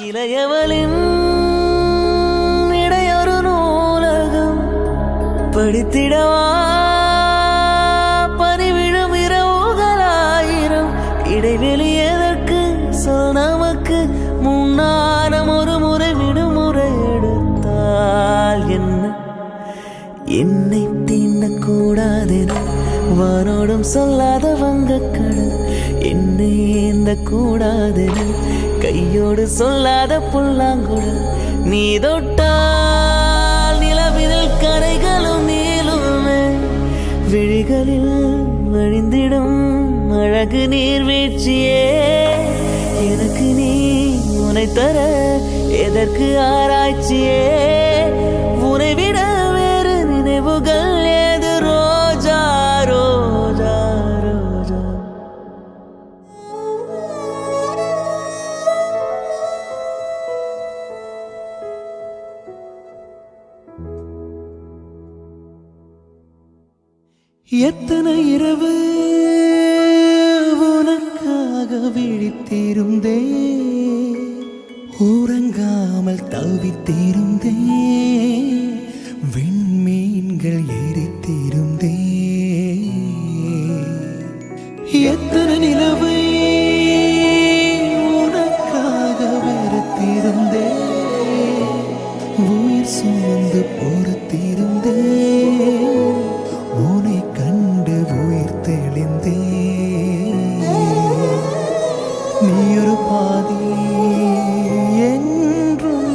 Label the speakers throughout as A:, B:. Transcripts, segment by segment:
A: இளையவளின் இடையொரு நூலகம் படித்திடவா பனிவிழும் இரவுகளாயிரம் இடைவெளி எதற்கு சொல் நமக்கு முன்னாரம் ஒரு முறை விடுமுறை எடுத்தால் என்ன என்னை தீண்டக்கூடாதென வானோடும் சொல்லாத வங்கக்கடல் என்னை ஏந்த கூடாதென கையோடு சொல்லாத புல்லாங்குழல் நீ தொட்டால் நிலவிதழ் கரைகளும் நீளுமே விழிகளில் வழிந்திடும் அழகு நீர்வீழ்ச்சியே எனக்கு நீ உன்னை தர எதற்கு ஆராய்ச்சியே உன்னை விட வேறு நினைவுகள் ஏது ரோஜா ரோஜா ரோஜா எத்தனை இரவு உனக்காக விழித்திருந்தே உறங்காமல் தவித்திருந்தே விண்மீன்கள் எரித்திருந்தே எத்தனை நிலவை உனக்காக வெறுத்திருந்தே உயிர் சுமந்து பொறுத்திருந்தே உன்னை கண்டு உயிர் தெளிந்தே நீ ஒரு பாதி என்றும்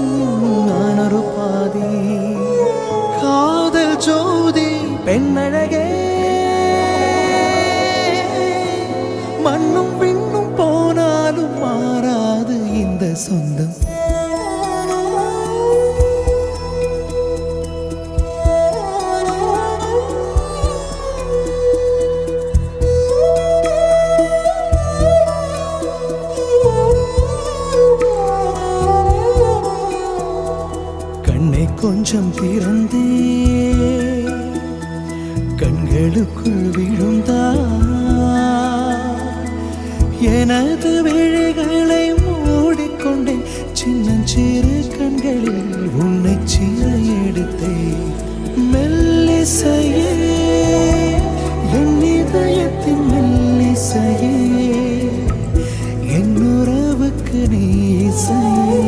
A: நான் ஒரு பாதி காதல் ஜோதி பெண்ணழகே மண்ணும் பின்னும் போனாலும் மாறாது இந்த சொந்தம் கொஞ்சம் திறந்தே கண்களுக்குள் விழுந்தா எனது விழிகளை மூடிக்கொண்டேன் சின்னஞ்சிறு கண்களில் உன்னை சீர எடுத்தே மெல்லிசையே என் இதயத்தின் மெல்லிசையே என் உறவுக்கு நீ இசையே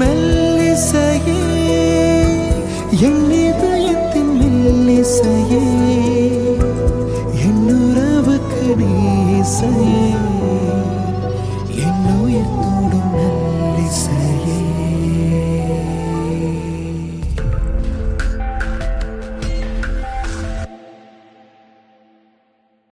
A: மெல்லிசையே என் இதயத்தின் மெல்லிசையே